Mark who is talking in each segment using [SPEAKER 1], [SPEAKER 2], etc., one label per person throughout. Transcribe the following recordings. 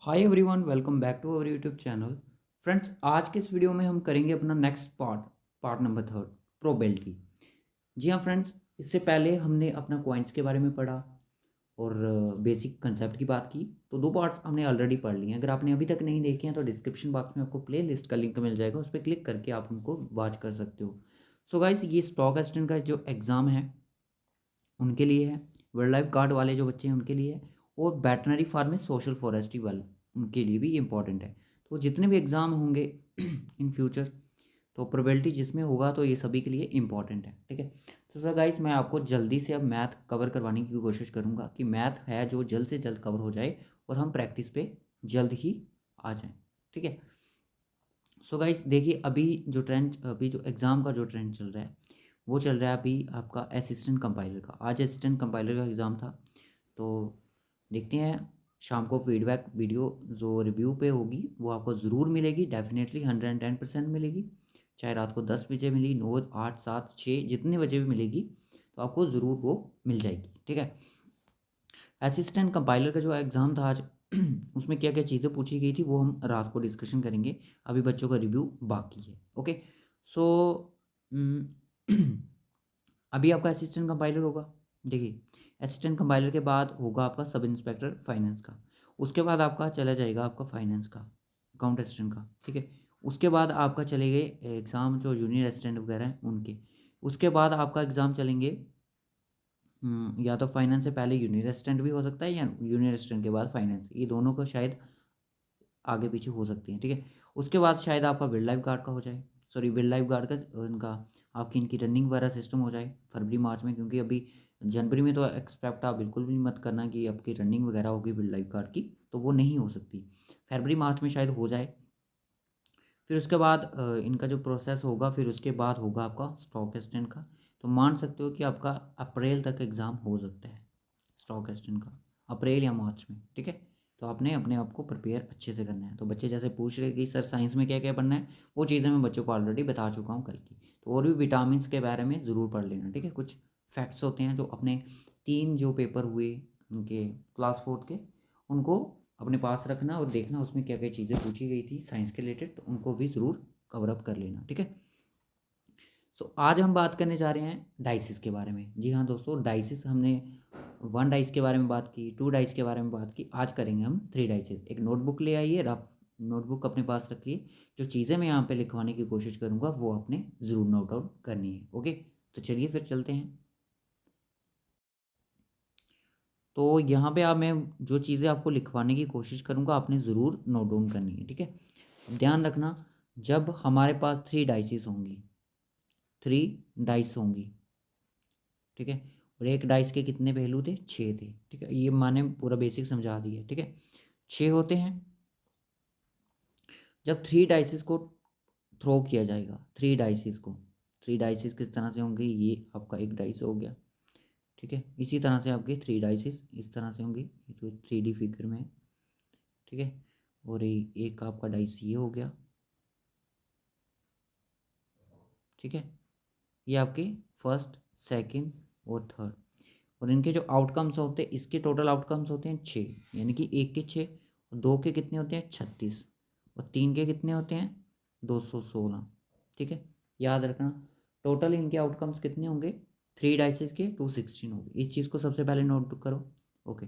[SPEAKER 1] Hi everyone, welcome back to our YouTube channel. Friends, आज के इस वीडियो में हम करेंगे अपना next part number third, probability. जी हाँ फ्रेंड्स, इससे पहले हमने अपना कॉइन्स के बारे में पढ़ा और बेसिक कंसेप्ट की बात की। तो दो पार्ट्स हमने ऑलरेडी पढ़ लिए हैं। अगर आपने अभी तक नहीं देखे हैं तो डिस्क्रिप्शन बॉक्स में आपको प्ले लिस्ट का लिंक मिल जाएगा, उस पर क्लिक करके आप उनको वॉच कर सकते हो। सो गाइस, ये स्टॉक असिस्टेंट का जो एग्ज़ाम है उनके लिए है, वाइल्ड लाइफ गार्ड वाले जो बच्चे हैं उनके लिए है, और वेटनरी फार्मिस्ट सोशल फॉरेस्ट्री वाले उनके लिए भी ये इंपॉर्टेंट है। तो जितने भी एग्ज़ाम होंगे इन फ्यूचर, तो प्रोबेबिलिटी जिसमें होगा तो ये सभी के लिए इंपॉर्टेंट है। ठीक है। तो सर गाइस, मैं आपको जल्दी से अब मैथ कवर करवाने की कोशिश करूँगा कि मैथ है जो जल्द से जल्द कवर हो जाए और हम प्रैक्टिस पे जल्द ही आ जाएँ। ठीक है। सो गाइस देखिए, अभी जो एग्ज़ाम का जो ट्रेंड चल रहा है वो चल रहा है अभी आपका असिस्टेंट कंपाइलर का। आज असिस्टेंट कंपाइलर का एग्ज़ाम था, तो देखते हैं शाम को फीडबैक वीडियो जो रिव्यू पे होगी वो आपको ज़रूर मिलेगी, डेफिनेटली 110% मिलेगी। चाहे रात को 10 बजे मिली, 9, 8, 7, 6 जितने बजे भी मिलेगी, तो आपको ज़रूर वो मिल जाएगी। ठीक है। असिस्टेंट कंपाइलर का जो एग्ज़ाम था आज उसमें क्या क्या चीज़ें पूछी गई थी वो हम रात को डिस्कशन करेंगे। अभी बच्चों का रिव्यू बाकी है। ओके। सो अभी आपका असिस्टेंट कंपाइलर होगा। देखिए, असिस्टेंट कंपाइलर के बाद होगा आपका सब इंस्पेक्टर फाइनेंस का। उसके बाद आपका चला जाएगा आपका फाइनेंस का, अकाउंट असिस्टेंट का। ठीक है। उसके बाद आपका चले गए एग्ज़ाम जो जूनियर असिस्टेंट वगैरह हैं उनके। उसके बाद आपका एग्ज़ाम चलेंगे या तो फाइनेंस से पहले जूनियर असिस्टेंट भी हो सकता है, या जूनियर असिस्टेंट के बाद फाइनेंस, ये दोनों का शायद आगे पीछे हो सकती हैं। ठीक है। उसके बाद शायद आपका वाइल्ड लाइफ गार्ड का हो जाए, सॉरी वाइल्ड लाइफ गार्ड का इनका आपकी इनकी रनिंग वगैरह सिस्टम हो जाए फरवरी मार्च में, क्योंकि अभी जनवरी में तो एक्सपेक्ट आप बिल्कुल भी मत करना कि आपकी रनिंग वगैरह होगी वाइल्ड लाइफ गार्ड की, तो वो नहीं हो सकती। फरवरी मार्च में शायद हो जाए। फिर उसके बाद इनका जो प्रोसेस होगा, फिर उसके बाद होगा आपका स्टॉक असिस्टेंट का। तो मान सकते हो कि आपका अप्रैल तक एग्ज़ाम हो सकता है स्टॉक असिस्टेंट का, अप्रैल या मार्च में। ठीक है। तो आपने अपने आप को प्रिपेयर अच्छे से करना है। तो बच्चे जैसे पूछ रहे कि सर साइंस में क्या क्या पढ़ना है, वो चीज़ें मैं बच्चों को ऑलरेडी बता चुका हूँ कल की। तो और भी विटामिन के बारे में ज़रूर पढ़ लेना। ठीक है। कुछ फैक्ट्स होते हैं जो अपने 3 जो पेपर हुए उनके क्लास 4 के, उनको अपने पास रखना और देखना उसमें क्या क्या चीज़ें पूछी गई थी साइंस के रिलेटेड, तो उनको भी ज़रूर कवर अप कर लेना। ठीक है। सो आज हम बात करने जा रहे हैं डाइसिस के बारे में। जी हाँ दोस्तों, डाइसिस हमने 1 डाइस के बारे में बात की, 2 डाइस के बारे में बात की, आज करेंगे हम 3 डाइसिस। एक नोटबुक ले आइए, रफ नोटबुक अपने पास रखिए। जो चीज़ें मैं यहाँ पे लिखवाने की कोशिश करूँगा वो आपने ज़रूर नोट आउट करनी है। ओके। तो चलिए फिर चलते हैं। तो यहाँ पे आप मैं जो चीज़ें आपको लिखवाने की कोशिश करूँगा आपने ज़रूर नोट डाउन करनी है। ठीक है। अब ध्यान रखना, जब हमारे पास 3 डाइसिस होंगी, 3 डाइस होंगी। ठीक है। और एक डाइस के कितने पहलू थे? 6 थे। ठीक है। ये मैंने पूरा बेसिक समझा दिया। ठीक है। 6 होते हैं। जब 3 डाइसिस को थ्रो किया जाएगा, 3 डाइसिस को, 3 डाइसिस किस तरह से होंगे? ये आपका एक डाइस हो गया। ठीक है। इसी तरह से आपके 3 डाइसिस इस तरह से होंगे, ये तो 3D फिगर में है। ठीक है। और ये एक आपका डाइस ये हो गया। ठीक है। ये आपके फर्स्ट, सेकंड और थर्ड। और इनके जो आउटकम्स होते हैं, इसके टोटल आउटकम्स होते हैं 6, यानी कि एक के 6, और 2 के कितने होते हैं? 36, और 3 के कितने होते हैं? 216। ठीक है। याद रखना, टोटल इनके आउटकम्स कितने होंगे? 3 डाइसेस के 216 होंगे। इस चीज़ को सबसे पहले नोट करो। ओके।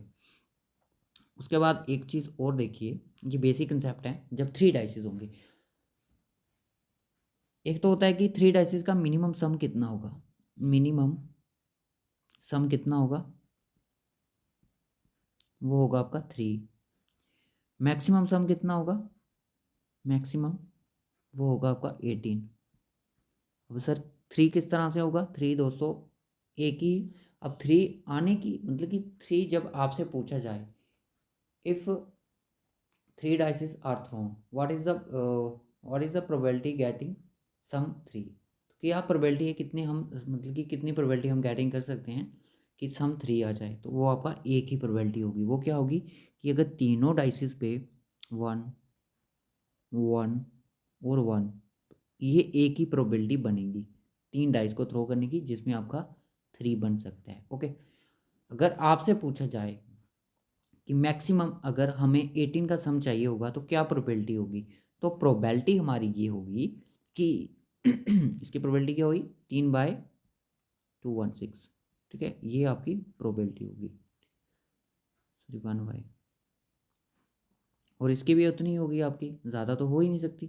[SPEAKER 1] उसके बाद एक चीज़ और देखिए, ये बेसिक कंसेप्ट है। जब 3 डाइसेस होंगे, एक तो होता है कि 3 डाइसेस का मिनिमम सम कितना होगा, मिनिमम सम कितना होगा? वो होगा आपका 3। मैक्सिमम सम कितना होगा? मैक्सिमम वो होगा आपका 18। अब सर 3 किस तरह से होगा? 3 दोस्तों एक ही, अब 3 आने की मतलब कि 3 जब आपसे पूछा जाए, if 3 dices are thrown, what is the probability getting sum 3? तो क्या प्रोबेबिलिटी है, कितने हम मतलब कि कितनी प्रोबेबिलिटी हम गेटिंग कर सकते हैं कि सम 3 आ जाए? तो वो आपका एक ही प्रोबेबिलिटी होगी। वो क्या होगी कि अगर तीनों डाइसेस पे 1, 1 और 1, ये एक ही प्रोबेबिलिटी बनेगी 3 डाइस को थ्रो करने की, जिसमें आपका 3 बन सकता है। ओके। अगर आपसे पूछा जाए कि मैक्सिमम अगर हमें 18 का सम चाहिए होगा तो क्या प्रोबेबिलिटी होगी। तो प्रोबेबिलिटी हमारी ये होगी कि इसकी प्रोबेबिलिटी क्या होगी 3/216, ठीक है, ये आपकी प्रोबेबिलिटी होगी, सॉरी 1/, और इसकी भी उतनी होगी आपकी, ज़्यादा तो हो ही नहीं सकती।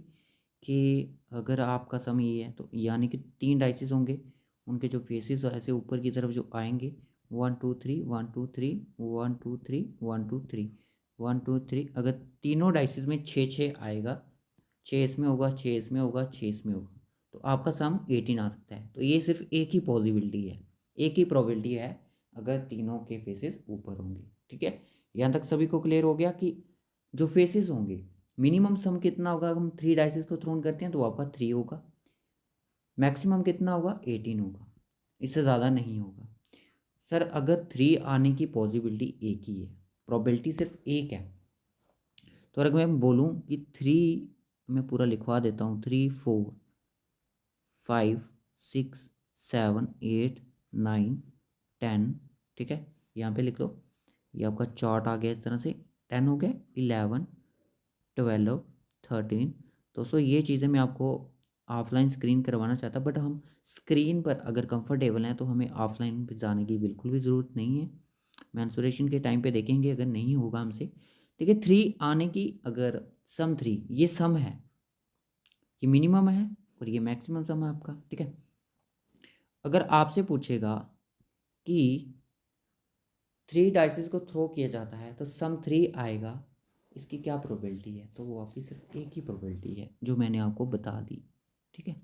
[SPEAKER 1] कि अगर आपका सम ये है तो यानी कि 3 डाइसिस होंगे, उनके जो फेसेस ऐसे ऊपर की तरफ जो आएंगे 1 2 3 1 2 3 1 2 3 1 2 3 1 2 3, अगर तीनों डाइसिस में 6 आएगा, 6 इसमें होगा, 6 इसमें होगा, 6 इसमें होगा, तो आपका सम 18 आ सकता है। तो ये सिर्फ एक ही पॉसिबिलिटी है, एक ही प्रोबेबिलिटी है अगर तीनों के फेसेस ऊपर होंगे, ठीक है। यहाँ तक सभी को क्लियर हो गया कि जो फेसेस होंगे मिनिमम सम कितना होगा, हम 3 डाइसिस को थ्रोन करते हैं तो आपका 3 होगा, मैक्सिमम कितना होगा 18 होगा, इससे ज़्यादा नहीं होगा। सर अगर 3 आने की पॉसिबिलिटी एक ही है, प्रोबेबिलिटी सिर्फ एक है, तो अगर मैं बोलूँ कि 3, मैं पूरा लिखवा देता हूँ, 3 4 5 6 7 8 9 10, ठीक है, यहाँ पे लिख लो, ये आपका चार्ट आ गया इस तरह से, 10 हो गया, 11 12 13। दोस्तों ये चीज़ें मैं आपको ऑफलाइन स्क्रीन करवाना चाहता, बट हम स्क्रीन पर अगर कंफर्टेबल हैं तो हमें ऑफलाइन पे जाने की बिल्कुल भी ज़रूरत नहीं है। मैंसुरेशन के टाइम पे देखेंगे, अगर नहीं होगा हमसे, ठीक है, 3 आने की, अगर सम 3 ये सम है, ये मिनिमम है और ये मैक्सिमम सम है आपका, ठीक है। अगर आपसे पूछेगा कि 3 डाइसिस को थ्रो किया जाता है तो सम 3 आएगा, इसकी क्या प्रोबेबिलिटी है, तो वो आपकी सिर्फ एक ही प्रोबेबिलिटी है जो मैंने आपको बता दी, ठीक है।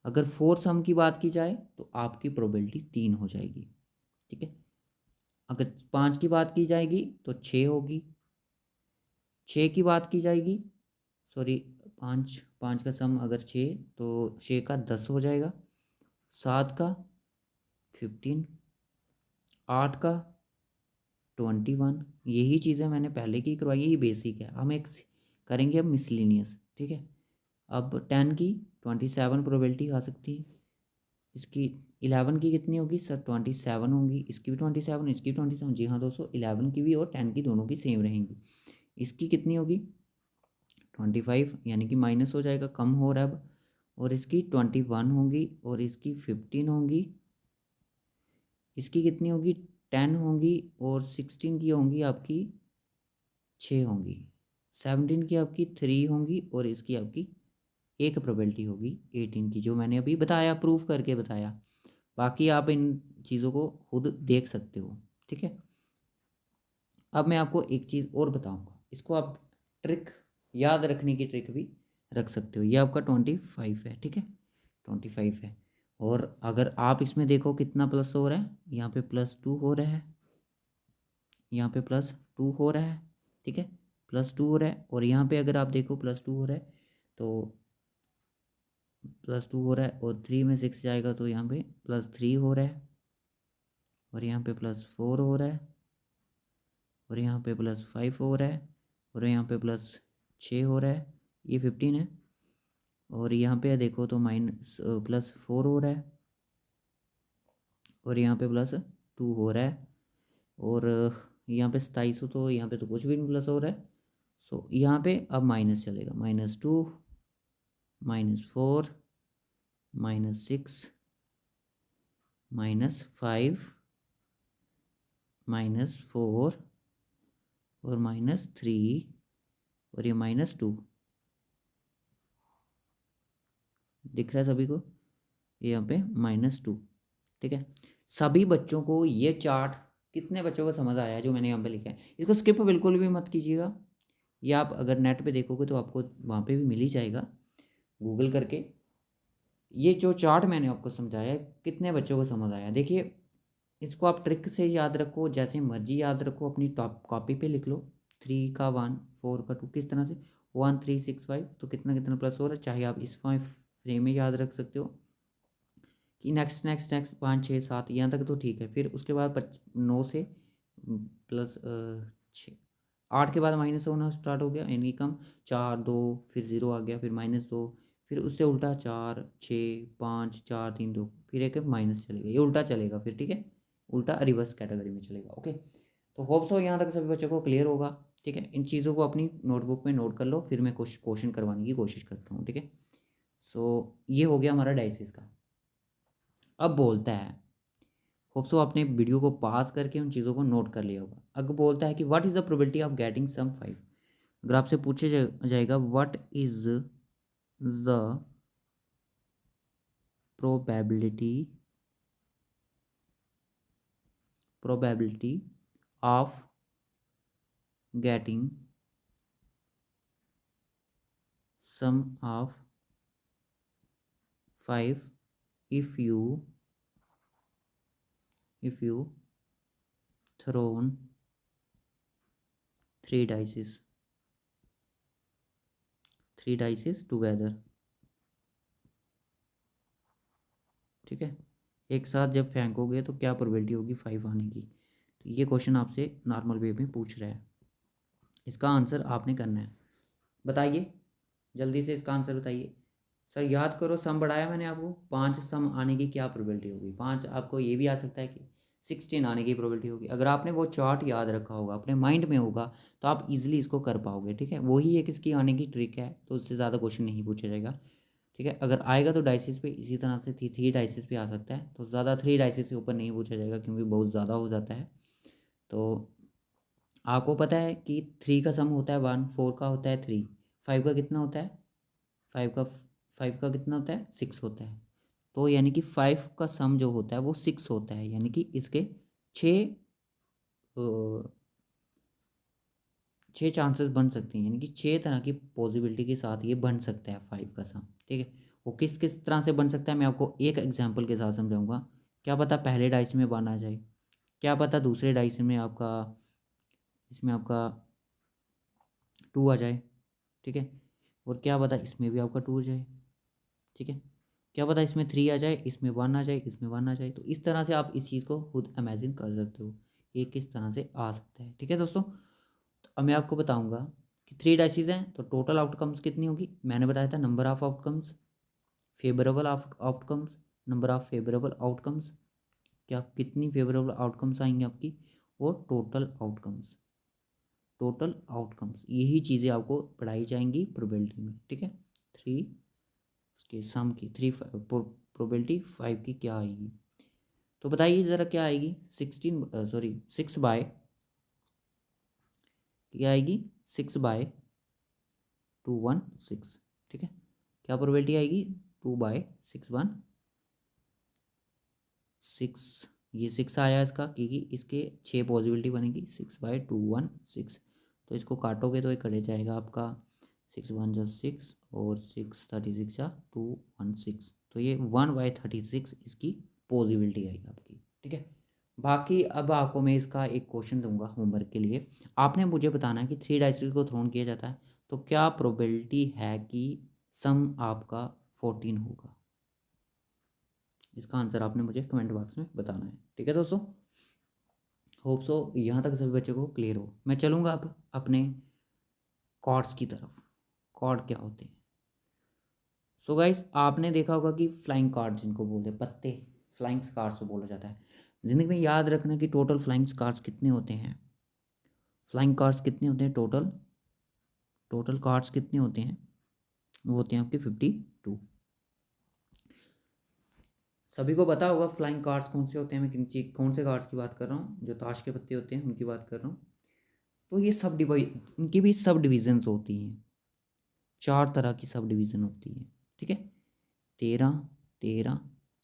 [SPEAKER 1] अगर 4 सम की बात की जाए तो आपकी प्रोबेबिलिटी 3 हो जाएगी, ठीक है। अगर 5 की बात की जाएगी तो 6 होगी, 6 की बात की जाएगी, सॉरी 5 5 का सम अगर 6, तो 6 का 10 हो जाएगा, 7 का 15, 8 का 21, यही चीज़ें मैंने पहले की करवाई है, ये बेसिक है। हम एक करेंगे अब मिसलिनियस, ठीक है। अब 10 की 27 प्रोबेबिलिटी आ सकती है, इसकी 11 की कितनी होगी सर 27 होंगी, इसकी भी 27, इसकी भी 27, जी हाँ दोस्तों 11 की भी और 10 की दोनों की सेम रहेंगी। इसकी कितनी होगी 25, यानी कि माइनस हो जाएगा, कम हो रहा है अब, और इसकी 21 होंगी और इसकी 15 होंगी, इसकी कितनी होगी 10 होंगी और 16 की होंगी आपकी 6 होंगी, 17 की आपकी 3 होंगी और इसकी आपकी एक प्रोबेबिलिटी होगी 18 की, जो मैंने अभी बताया, प्रूफ करके बताया। बाकी आप इन चीज़ों को खुद देख सकते हो, ठीक है। अब मैं आपको एक चीज़ और बताऊंगा, इसको आप ट्रिक याद रखने की ट्रिक भी रख सकते हो। ये आपका 25 है, ठीक है, 25 है, और अगर आप इसमें देखो कितना प्लस हो रहा है, यहाँ पे +2 हो रहा है, यहाँ पे +2 हो रहा है, ठीक है, +2 हो रहा है, और यहाँ पे अगर आप देखो +2 हो रहा है, तो +2 हो रहा है, और 3 में 6 जाएगा तो यहाँ पे +3 हो रहा है, और यहाँ पे +4 हो रहा है, और यहाँ पे +5 हो रहा है, और यहाँ पे +6 हो रहा है, ये 15 है, और यहाँ पे देखो तो +4 हो रहा है, और यहाँ पे +2 हो रहा है, और यहाँ पे 27 हो, तो यहाँ पे तो कुछ भी नहीं प्लस हो रहा है। सो यहाँ पे अब माइनस चलेगा, -2 -4 -6 -5 -4 और -3 और ये -2 दिख रहा है सभी को, ये यहाँ पे -2, ठीक है। सभी बच्चों को ये चार्ट, कितने बच्चों को समझ आया है जो मैंने यहाँ पे लिखा है, इसको स्किप बिल्कुल भी मत कीजिएगा। ये आप अगर नेट पे देखोगे तो आपको वहाँ पे भी मिल ही जाएगा, गूगल करके। ये जो चार्ट मैंने आपको समझाया है, कितने बच्चों को समझ आया, देखिए इसको आप ट्रिक से याद रखो, जैसे मर्जी याद रखो, अपनी टॉप कॉपी पे लिख लो, 3 का 1 4 का 2, किस तरह से 1 3 6 5, तो कितना कितना प्लस हो रहा है, चाहे आप इस फ्रेम में याद रख सकते हो कि नेक्स्ट नेक्स्ट नेक्स्ट 5 6 7 यहाँ तक तो ठीक है। फिर उसके बाद 9 से प्लस 6 8 के बाद माइनस होना स्टार्ट हो गया, यानी कम 4 2, फिर 0 आ गया, फिर -2, फिर उससे उल्टा 4 6 5 4 3 2, फिर एक माइनस चलेगा, ये उल्टा चलेगा फिर, ठीक है, उल्टा रिवर्स कैटेगरी में चलेगा, ओके। तो होप सो यहाँ तक सभी बच्चों को क्लियर होगा। ठीक है, इन चीज़ों को अपनी नोटबुक में नोट कर लो, फिर मैं कुछ क्वेश्चन करवाने की कोशिश करता हूँ। ठीक है, सो ये हो गया हमारा डाइसिस का। अब बोलता है, होप सो आपने वीडियो को पास करके उन चीज़ों को नोट कर लिया होगा। अब बोलता है कि what is the probability of getting sum 5। अगर आपसे पूछे जाएगा what is the probability of getting sum of 5 if you thrown 3 dices together। ठीक है, एक साथ जब फेंकोगे तो क्या प्रोबेबिलिटी होगी 5 आने की। तो ये क्वेश्चन आपसे नॉर्मल वे में पूछ रहा है, इसका आंसर आपने करना है। बताइए जल्दी से इसका आंसर बताइए। सर याद करो, सम बढ़ाया मैंने आपको, 5 सम आने की क्या प्रोबेबिलिटी होगी। 5 आपको ये भी आ सकता है कि 16 आने की प्रोबेबिलिटी होगी। अगर आपने वो चार्ट याद रखा होगा, अपने माइंड में होगा, तो आप इजीली इसको कर पाओगे। ठीक है, वही एक इसकी आने की ट्रिक है, तो उससे ज़्यादा क्वेश्चन नहीं पूछा जाएगा। ठीक है, अगर आएगा तो डाइसिस पे इसी तरह से 3 डाइसिस पे आ सकता है, तो ज़्यादा 3 डाइसिस के ऊपर नहीं पूछा जाएगा क्योंकि बहुत ज़्यादा हो जाता है। तो आपको पता है कि 3 का सम होता है 1, 4 का होता है 3, 5 का कितना होता है, 5 का 5 का कितना होता है 6 होता है। तो यानी कि 5 का सम जो होता है वो 6 होता है, यानी कि इसके 6 6 चांसेस बन सकते हैं, यानी कि 6 तरह की पॉसिबिलिटी के साथ ये बन सकता है 5 का सम। ठीक है, वो किस किस तरह से बन सकता है मैं आपको एक एग्जांपल के साथ समझाऊंगा। क्या पता पहले डाइस में 1 आ जाए, क्या पता दूसरे डाइस में आपका, इसमें आपका 2 आ जाए। ठीक है, और क्या पता इसमें भी आपका 2 आ जाए। ठीक है, क्या पता इसमें 3 आ जाए, इसमें 1 आ जाए, इसमें 1 आ जाए। तो इस तरह से आप इस चीज़ को खुद इमेजिन कर सकते हो ये किस तरह से आ सकता है। ठीक है दोस्तों, तो अब मैं आपको बताऊंगा कि 3 डाइसिस हैं तो टोटल आउटकम्स कितनी होगी। मैंने बताया था number of outcomes, favourable outcomes, number of favourable outcomes, क्या कितनी फेवरेबल आउटकम्स आएंगे आपकी, और टोटल आउटकम्स यही चीज़ें आपको पढ़ाई जाएंगी प्रोबेबिलिटी में। ठीक है, 3 उसके सम की 3 प्रोबेबिलिटी 5 की क्या आएगी, तो बताइए ज़रा क्या आएगी। 6/, क्या आएगी 6/216। ठीक है, क्या प्रोबेबिलिटी आएगी 2/616। ये 6 आया इसका क्योंकि इसके 6 पॉसिबिलिटी बनेगी, 6/216। तो इसको काटोगे तो ये कटे जाएगा आपका 6 1 6 और 6 36 तो ये 1/36 इसकी पॉसिबिलिटी आएगी आपकी। ठीक है, बाकी अब आपको मैं इसका एक क्वेश्चन दूंगा होमवर्क के लिए। आपने मुझे बताना है कि 3 डाइसिस को थ्रोन किया जाता है तो क्या प्रोबेबिलिटी है कि सम आपका 14 होगा। इसका आंसर आपने मुझे कमेंट बॉक्स में बताना है। ठीक है दोस्तों, होप सो यहाँ तक सभी बच्चों को क्लियर हो। मैं चलूँगा अब अपने कॉर्ड्स की तरफ। कॉर्ड क्या होते हैं। सो गाइस, आपने देखा होगा कि फ्लाइंग कार्ड जिनको बोलते हैं, पत्ते फ्लाइंग कार्ड्स बोला जाता है। ज़िंदगी में याद रखना कि टोटल फ्लाइंग कार्ड्स कितने होते हैं। फ्लाइंग कार्ड्स कितने होते हैं टोटल कार्ड्स कितने होते हैं, वो होते हैं आपके 52। सभी को पता होगा फ्लाइंग कार्ड्स कौन से होते हैं, मैं कौन से कार्ड्स की बात कर रहा हूँ, जो ताश के पत्ते होते हैं उनकी बात कर रहा हूँ। तो ये सब डिवाइड, इनकी भी सब डिविजन्स होती हैं, 4 तरह की सब डिवीज़न होती है। ठीक है, 13 13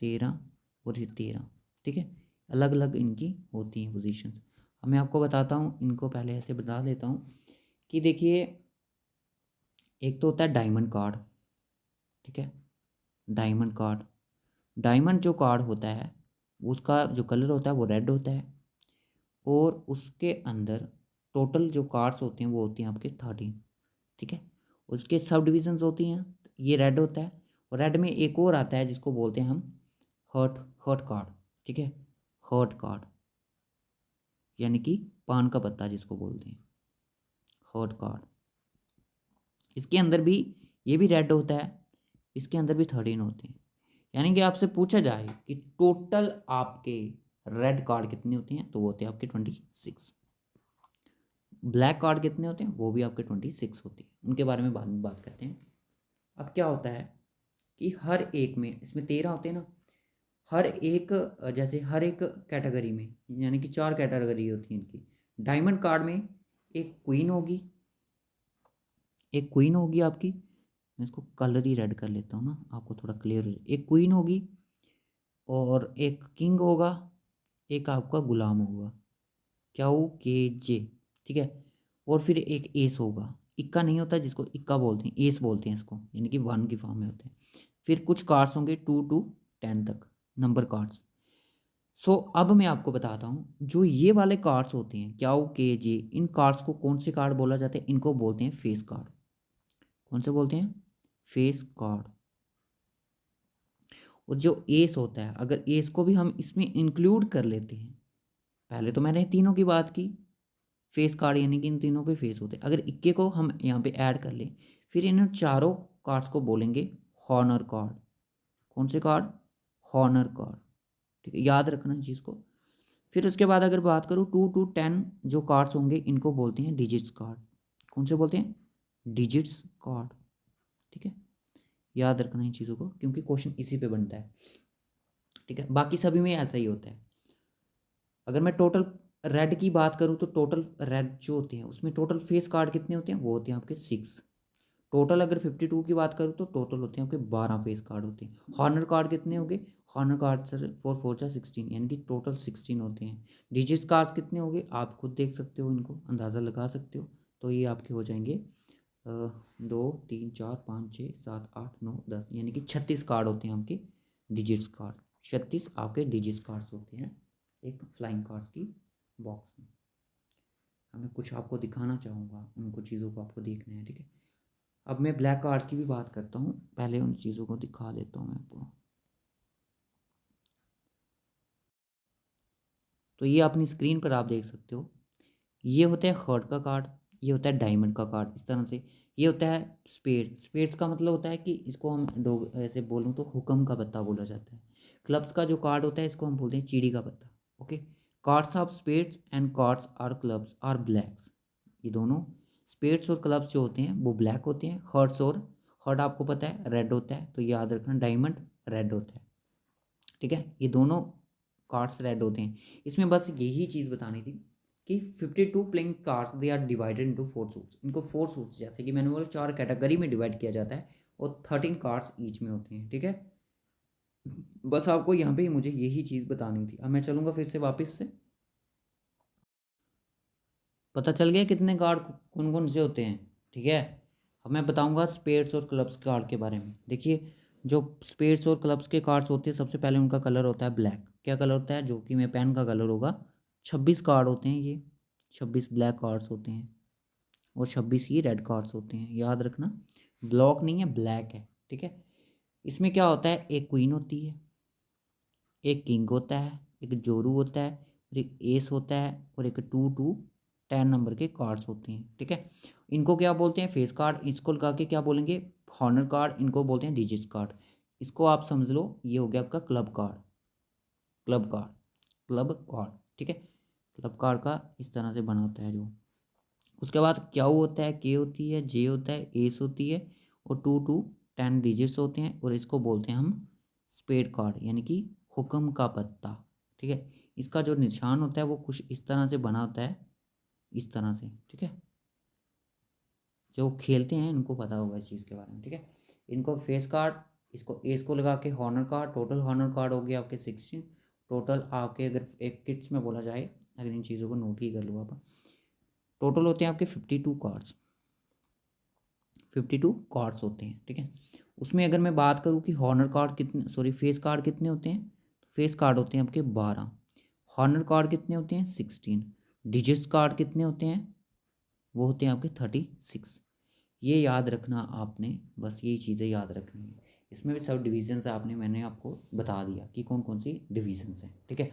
[SPEAKER 1] 13 और ये 13। ठीक है, अलग अलग इनकी होती हैं पोजीशंस। अब मैं आपको बताता हूँ, इनको पहले ऐसे बता देता हूँ कि देखिए, एक तो होता है डायमंड कार्ड। ठीक है, डायमंड कार्ड, डायमंड जो कार्ड होता है उसका जो कलर होता है वो रेड होता है, और उसके अंदर टोटल जो कार्ड्स होते हैं वो होती हैं आपके 13। ठीक है, उसके सब डिविजन्स होती हैं, ये रेड होता है, और रेड में एक और आता है जिसको बोलते हैं हम हर्ट हर्ट कार्ड। ठीक है, हर्ट कार्ड यानी कि पान का पत्ता जिसको बोलते हैं, हर्ट कार्ड। इसके अंदर भी, ये भी रेड होता है, इसके अंदर भी 13 होते हैं। यानी कि आपसे पूछा जाए कि टोटल आपके रेड कार्ड कितने होते हैं, तो वो होते हैं आपके 26। ब्लैक कार्ड कितने होते हैं, वो भी आपके 26 होते हैं, उनके बारे में बाद में बात करते हैं। अब क्या होता है कि हर एक में, इसमें 13 होते हैं ना, हर एक जैसे हर एक कैटेगरी में, यानी कि 4 कैटेगरी होती हैं इनकी। डायमंड कार्ड में एक क्वीन होगी, एक क्वीन होगी आपकी, मैं इसको कलर ही रेड कर लेता हूँ ना, आपको थोड़ा क्लियर हो जाए। एक क्वीन होगी और एक किंग होगा, एक आपका गुलाम होगा, क्या हो के जे, ठीक है। और फिर एक एस होगा, इक्का नहीं होता जिसको इक्का बोलते हैं, एस बोलते हैं इसको, यानी कि 1 की फॉर्म में होते हैं। फिर कुछ कार्ड्स होंगे 2 to 10 तक, नंबर कार्ड्स। सो अब मैं आपको बताता हूँ, जो ये वाले कार्ड्स होते हैं क्या हो के जे, इन कार्ड्स को कौन से कार्ड बोला जाता है, इनको बोलते हैं फेस कार्ड। कौन से बोलते हैं, फेस कार्ड। और जो एस होता है, अगर एस को भी हम इसमें इंक्लूड कर लेते हैं, पहले तो मैंने तीनों की बात की, फेस कार्ड यानी कि इन तीनों पे फेस होते हैं, अगर इक्के को हम यहाँ पे ऐड कर लें, फिर इन चारों कार्ड्स को बोलेंगे हॉनर कार्ड। कौन से कार्ड, हॉनर कार्ड, ठीक है, याद रखना इस चीज़ को। फिर उसके बाद अगर बात करूँ 2 to 10 जो कार्ड्स होंगे, इनको बोलते हैं डिजिट्स कार्ड। कौन से बोलते हैं, डिजिट्स कार्ड, ठीक है। याद रखना इन चीज़ों को, क्योंकि क्वेश्चन इसी पे बनता है, ठीक है। बाकी सभी में ऐसा ही होता है। अगर मैं टोटल रेड की बात करूँ तो टोटल रेड जो होते हैं उसमें टोटल फेस कार्ड कितने होते हैं, वो होते हैं आपके 6। टोटल अगर 52 की बात करूँ तो टोटल होते हैं आपके 12 फेस कार्ड होते हैं। हॉनर कार्ड कितने हो गए, हॉनर कार्ड सर 4 4 जा 16, यानी कि टोटल 16 होते हैं। डिजिट्स कार्ड्स कितने हो गए, आप खुद देख सकते हो, इनको अंदाज़ा लगा सकते हो। तो ये आपके हो जाएंगे 2 3 4 5 6 7 8 9 10, यानी कि 36 कार्ड होते हैं आपके डिजिट्स कार्ड। 36 आपके डिजिट्स कार्ड्स होते हैं एक फ्लाइंग कार्ड्स की बॉक्स में। अब मैं कुछ आपको दिखाना चाहूँगा, उनको चीज़ों को आपको देखना है, ठीक है। अब मैं ब्लैक कार्ड की भी बात करता हूँ, पहले उन चीज़ों को दिखा देता हूँ मैं आपको। तो ये अपनी स्क्रीन पर आप देख सकते हो, ये होता है हर्ट का कार्ड, ये होता है डायमंड का कार्ड, इस तरह से। ये होता है स्पेड, स्पेड्स का मतलब होता है कि इसको हम ऐसे बोलूँ तो हुक्म का पत्ता बोला जाता है। क्लब्स का जो कार्ड होता है इसको हम बोलते हैं चीड़ी का पत्ता, okay. Cards of spades and cards are clubs are blacks, ये दोनों स्पेड्स और क्लब्स जो होते हैं वो ब्लैक होते हैं। हर्ट्स और हर्ट आपको पता है रेड होता है, तो याद रखना डायमंड रेड होता है, ठीक है। ये दोनों कार्ड्स रेड होते हैं। इसमें बस यही चीज़ बतानी थी कि 52 playing cards they are divided into 4 suits. इनको 4 सूट्स, जैसे कि मैंने बोला 4 कैटेगरी में डिवाइड किया जाता है, और 13 कार्ड्स ईच में होते हैं, ठीक है। बस आपको यहाँ पे मुझे यही चीज़ बतानी थी। अब मैं चलूँगा फिर से वापस से। पता चल गया कितने कार्ड कौन कौन से होते हैं, ठीक है। अब मैं बताऊंगा स्पेड्स और क्लब्स कार्ड के बारे में। देखिए, जो स्पेड्स और क्लब्स के कार्ड्स होते हैं, सबसे पहले उनका कलर होता है ब्लैक। क्या कलर होता है, जो कि मेरे पेन का कलर होगा। 26 कार्ड होते हैं ये, 26 ब्लैक कार्ड्स होते हैं, और 26 ही रेड कार्ड्स होते हैं, याद रखना। ब्लॉक नहीं है, ब्लैक है, ठीक है। इसमें क्या होता है, एक क्वीन होती है, एक किंग होता है, एक जोरू होता है, और एक एस होता है, और एक 2 to 10 नंबर के कार्ड्स होते हैं, ठीक है। इनको क्या बोलते हैं, फेस कार्ड। इसको लगा के क्या बोलेंगे, हॉनर कार्ड। इनको बोलते हैं डिजिट्स कार्ड। इसको आप समझ लो, ये हो गया आपका club card, club card, club card, ठीक है। क्लब कार्ड का इस तरह से बना होता है जो। उसके बाद क्या होता है, के होती है, जे होता है, एस होती है, और 2 to 10 डिजिट्स होते हैं, और इसको बोलते हैं हम स्पेड कार्ड, यानी कि हुक्म का पत्ता, ठीक है। इसका जो निशान होता है वो कुछ इस तरह से बना होता है, इस तरह से, ठीक है। जो खेलते हैं इनको पता होगा इस चीज़ के बारे में, ठीक है। इनको फेस कार्ड, इसको एस को लगा के honour card. Total honour card हो गया आपके 16। टोटल आपके, अगर एक किट्स में बोला जाए, अगर इन चीज़ों को नोट ही कर लो आप, टोटल होते हैं आपके 52 कार्ड्स, 52 कार्ड्स होते हैं, ठीक है। उसमें अगर मैं बात करूँ कि हॉनर कार्ड कितने, सॉरी फेस कार्ड कितने होते हैं, तो फेस कार्ड होते हैं आपके 12। हॉनर कार्ड कितने होते हैं, 16। डिजिट्स कार्ड कितने होते हैं, वो होते हैं आपके 36। ये याद रखना आपने, बस यही चीज़ें याद रखनी है। इसमें भी सब डिविजन्स आपने, मैंने आपको बता दिया कि कौन कौन सी डिविजन्स हैं, ठीक है।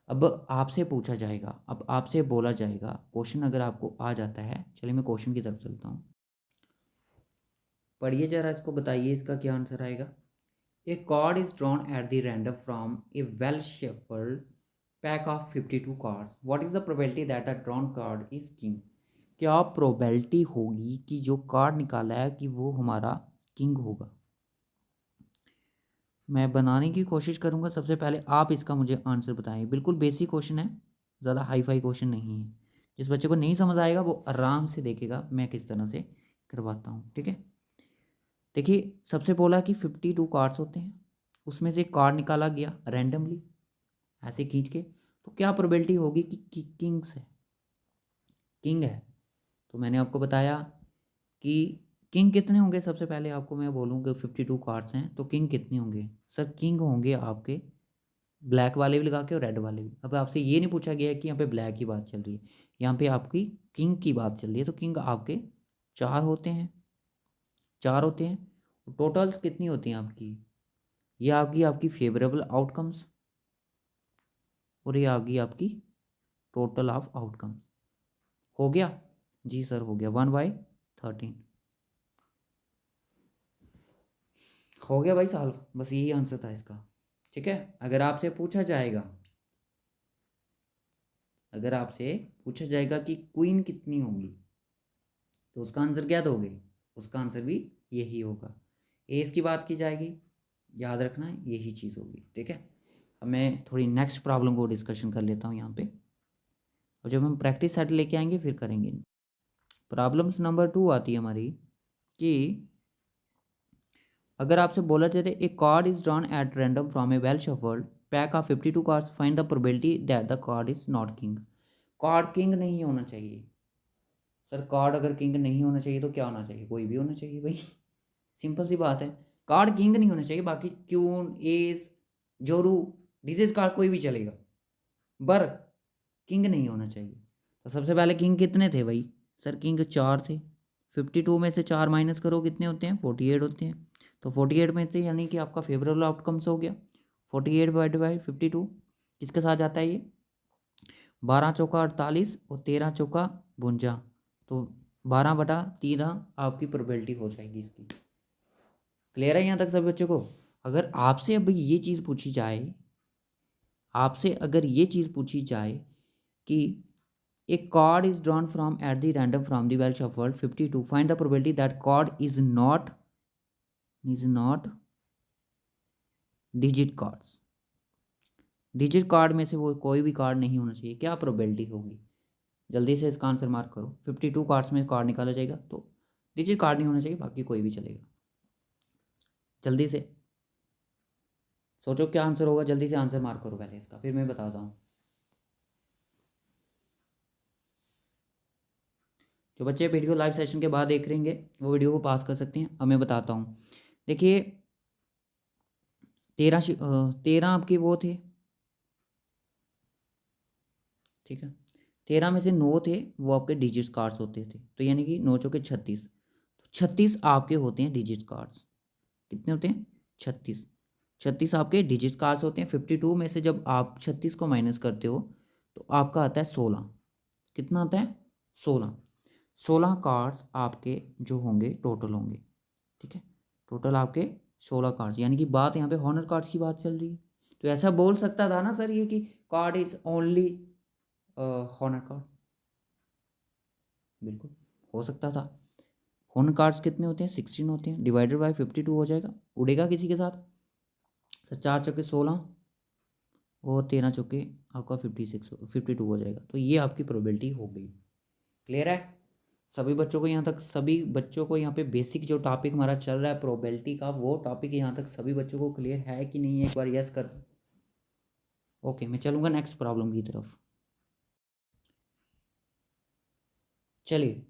[SPEAKER 1] अब आपसे पूछा जाएगा, अब आपसे बोला जाएगा क्वेश्चन, अगर आपको आ जाता है। चलिए मैं क्वेश्चन की तरफ चलता हूँ, पढ़िए जरा इसको, बताइए इसका क्या आंसर आएगा। A card is drawn at the random from a well shuffled pack of 52 cards. What is the probability that the drawn card is king. क्या प्रोबेबिलिटी होगी कि जो कार्ड निकाला है कि वो हमारा किंग होगा। मैं बनाने की कोशिश करूँगा। सबसे पहले आप इसका मुझे आंसर बताएं। बिल्कुल बेसिक क्वेश्चन है, ज़्यादा हाई फाई क्वेश्चन नहीं है। जिस बच्चे को नहीं समझ आएगा वो आराम से देखेगा मैं किस तरह से करवाता हूँ, ठीक है। देखिए, सबसे बोला कि 52 कार्ड्स होते हैं, उसमें से एक कार्ड निकाला गया रैंडमली ऐसे खींच के, तो क्या प्रोबेबिलिटी होगी कि किंग्स है, किंग है। तो मैंने आपको बताया कि किंग कितने होंगे। सबसे पहले आपको मैं बोलूँगा 52 कार्ड्स हैं तो किंग कितने होंगे। सर किंग होंगे आपके ब्लैक वाले भी लगा के और रेड वाले भी। अब आपसे ये नहीं पूछा गया है कि यहाँ पे ब्लैक की बात चल रही है, यहाँ पे आपकी किंग की बात चल रही है। तो किंग आपके 4 होते हैं, 4 होते हैं। टोटल्स कितनी होती हैं आपकी, ये आ गई आपकी फेवरेबल आउटकम्स और ये आ गई आपकी टोटल ऑफ आउटकम्स। हो गया जी सर, हो गया 1/13 हो गया भाई सॉल्व। बस यही आंसर था इसका, ठीक है। अगर आपसे पूछा जाएगा, अगर आपसे पूछा जाएगा कि क्वीन कितनी होगी तो उसका आंसर क्या दोगे, उसका आंसर भी यही होगा। एस की बात की जाएगी, याद रखना यही चीज़ होगी, ठीक है। अब मैं थोड़ी नेक्स्ट प्रॉब्लम को डिस्कशन कर लेता हूँ यहाँ पे, और जब हम प्रैक्टिस सेट लेके आएंगे फिर करेंगे। प्रॉब्लम्स नंबर 2 आती है हमारी कि अगर आपसे बोला जाए a card is drawn at random from a well shuffled pack of 52 cards, find the probability that the card is not king. Card king नहीं होना चाहिए। सर कार्ड अगर किंग नहीं होना चाहिए तो क्या होना चाहिए, कोई भी होना चाहिए भाई। सिंपल सी बात है, कार्ड किंग नहीं होना चाहिए, बाकी क्यून एस जोरू डिजीज कार्ड कोई भी चलेगा, बर किंग नहीं होना चाहिए। तो सबसे पहले किंग कितने थे भाई, सर किंग 4 थे। 52 में से 4 माइनस करो कितने होते हैं, 48 होते हैं। तो 48 में थे यानी कि आपका फेवरेबल आउटकम्स हो गया 48/52। किसके साथ जाता है ये, 12 चौका 48 और 13 चौका 52, तो 12/13 आपकी प्रोबेबिलिटी हो जाएगी इसकी। क्लियर है यहाँ तक सभी बच्चों को। अगर आपसे अब ये चीज़ पूछी जाए, आपसे अगर ये चीज़ पूछी जाए कि a card is drawn from at the random from the well shuffled 52, find the probability that card is not digit cards, digit card में से वो कोई भी कार्ड नहीं होना चाहिए, क्या प्रोबेबिलिटी होगी। जल्दी से इसका आंसर मार्क करो। 52 कार्ड्स में कार्ड निकाला जाएगा तो डिजिट कार्ड नहीं होना चाहिए, बाकी कोई भी चलेगा। जल्दी से सोचो क्या आंसर होगा, जल्दी से आंसर मार्क करो पहले इसका, फिर मैं बताता हूँ। जो बच्चे वीडियो लाइव सेशन के बाद देख रहेंगे वो वीडियो को पास कर सकते हैं। अब मैं बताता हूँ। देखिए 13 आपके वो थे, ठीक है। 13 में से 9 थे वो आपके डिजिट्स कार्ड्स होते थे, तो यानी कि 9 चौके 36, तो 36 आपके होते हैं डिजिट्स कार्ड्स। कितने होते हैं, 36। 36 आपके डिजिट्स कार्ड्स होते हैं। 52 में से जब आप 36 को माइनस करते हो तो आपका आता है 16। कितना आता है, 16। 16 कार्ड्स आपके जो होंगे टोटल होंगे, ठीक है। टोटल आपके 16 कार्ड्स, यानी कि बात यहाँ पे हॉनर कार्ड्स की बात चल रही है। तो ऐसा बोल सकता था ना सर ये कि card is only honour card, बिल्कुल हो सकता था। हॉनर कार्ड्स कितने होते हैं, 16 होते हैं, डिवाइडेड बाय 52 हो जाएगा। उड़ेगा किसी के साथ, सर 4 चौके 16 और 13 चौके आपका 52 हो जाएगा। तो ये आपकी प्रोबेबिलिटी हो गई। क्लियर है सभी बच्चों को यहाँ तक, सभी बच्चों को यहाँ पे बेसिक जो टॉपिक हमारा चल रहा है प्रोबेबिलिटी का, वो टॉपिक यहाँ तक सभी बच्चों को क्लियर है कि नहीं है, एक बार यस कर। ओके, मैं चलूँगा नेक्स्ट प्रॉब्लम की तरफ। चलिए,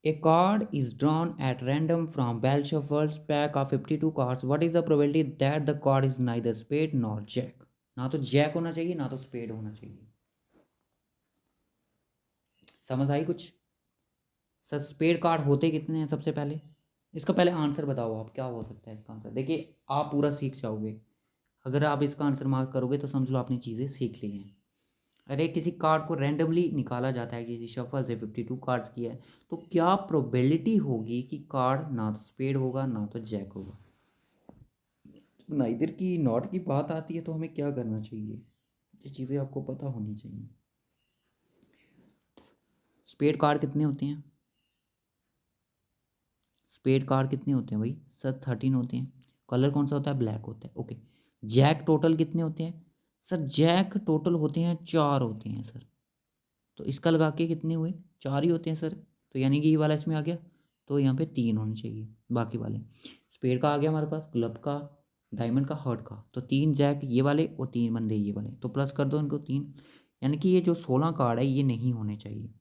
[SPEAKER 1] a card is drawn at random from Bell Shuffle's pack of 52 cards. What is the probability that the card is neither spade nor jack? ना तो जैक होना चाहिए ना तो स्पेड होना चाहिए। समझ आई कुछ। सर स्पेड कार्ड होते कितने हैं, सबसे पहले इसका पहले आंसर बताओ आप, क्या हो सकता है इसका आंसर। देखिए आप पूरा सीख जाओगे, अगर आप इसका आंसर मार्क करोगे तो समझ लो आपने चीज़ें सीख ली हैं। अरे किसी कार्ड को रैंडमली निकाला जाता है, किसी शफल से 52 कार्ड्स की है, तो क्या प्रोबेबिलिटी होगी कि कार्ड ना तो स्पेड होगा ना तो जैक होगा। ना इधर की नॉट की बात आती है तो हमें क्या करना चाहिए, ये चीज़ें आपको पता होनी चाहिए। स्पेड कार्ड कितने होते हैं, स्पेड कार्ड कितने होते हैं भाई सर? 13 होते हैं। कलर कौन सा होता है? ब्लैक होता है। ओके। जैक टोटल कितने होते हैं सर? जैक टोटल होते हैं 4 होते हैं सर। तो इसका लगा के कितने हुए? 4 ही होते हैं सर। तो यानी कि ये वाला इसमें आ गया, तो यहाँ पे 3 होने चाहिए बाकी वाले। स्पेड का आ गया हमारे पास, क्लब का, डायमंड का, हार्ट का। तो 3 जैक ये वाले और 3 बंदे ये वाले, तो प्लस कर दो इनको 3। यानी कि ये जो 16 कार्ड है ये नहीं होने चाहिए,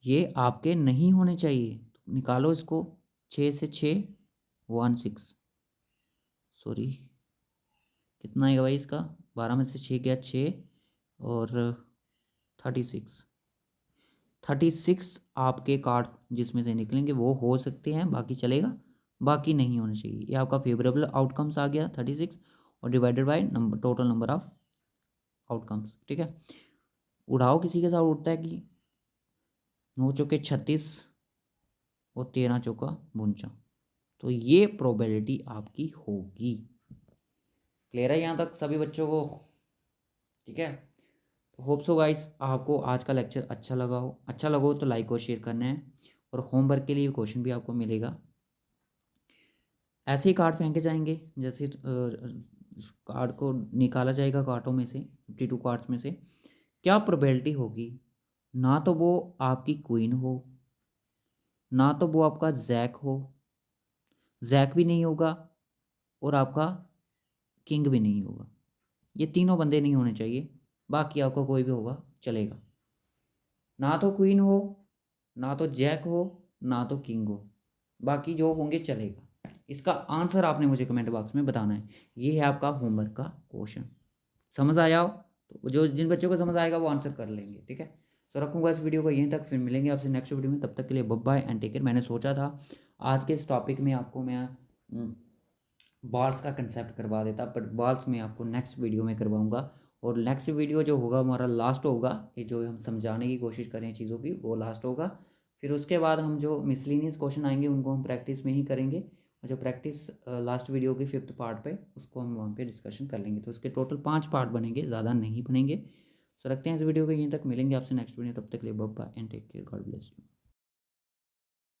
[SPEAKER 1] ये आपके नहीं होने चाहिए। तो निकालो इसको। 6 से 6 16, सॉरी कितना आएगा भाई इसका? 12 में से 6 गया 6 और 36। 36 आपके कार्ड जिसमें से निकलेंगे वो हो सकते हैं, बाकी चलेगा, बाकी नहीं होना चाहिए। ये आपका फेवरेबल आउटकम्स आ गया 36 और divided by number, total number of outcomes. ठीक है। उड़ाओ किसी के साथ उड़ता है कि 9 चौके 36 और 13 चौका 49, तो ये प्रोबेबिलिटी आपकी होगी। क्लियर है यहाँ तक सभी बच्चों को? ठीक है। तो होप सो गाइस आपको आज का लेक्चर अच्छा लगा हो। अच्छा लगा हो तो लाइक और शेयर करना है, और होमवर्क के लिए क्वेश्चन भी आपको मिलेगा। ऐसे ही कार्ड फेंके जाएंगे, जैसे कार्ड को निकाला जाएगा कार्डों में से, 52 कार्ड्स में से। क्या प्रोबेबिलिटी होगी? ना तो वो आपकी क्वीन हो, ना तो वो आपका जैक हो, जैक भी नहीं होगा, और आपका किंग भी नहीं होगा। ये तीनों बंदे नहीं होने चाहिए, बाकी आपका कोई भी होगा चलेगा। ना तो क्वीन हो, ना तो जैक हो, ना तो किंग हो, बाकी जो होंगे चलेगा। इसका आंसर आपने मुझे कमेंट बॉक्स में बताना है। ये है आपका होमवर्क का क्वेश्चन। समझ आया हो तो जो जिन बच्चों को समझ आएगा वो आंसर कर लेंगे। ठीक है। तो रखूँगा इस वीडियो को यहीं तक, फिर मिलेंगे आपसे नेक्स्ट वीडियो में। तब तक के लिए बाय एंड टेक केयर। मैंने सोचा था आज के इस टॉपिक में आपको मैं बॉल्स का कंसेप्ट करवा देता, बट बॉल्स में आपको नेक्स्ट वीडियो में करवाऊंगा। और नेक्स्ट वीडियो जो होगा हमारा लास्ट होगा, ये जो हम समझाने की कोशिश करें चीज़ों की वो लास्ट होगा। फिर उसके बाद हम जो मिसलिनियस क्वेश्चन आएंगे उनको हम प्रैक्टिस में ही करेंगे, और जो प्रैक्टिस लास्ट वीडियो की 5th पार्ट पे उसको हम वहाँ पे डिस्कशन कर लेंगे। तो उसके टोटल 5 पार्ट बनेंगे, ज़्यादा नहीं बनेंगे। तो रखते हैं इस वीडियो को यहीं तक, मिलेंगे आपसे नेक्स्ट वीडियो। तब तक के लिए bye and take care, God bless you.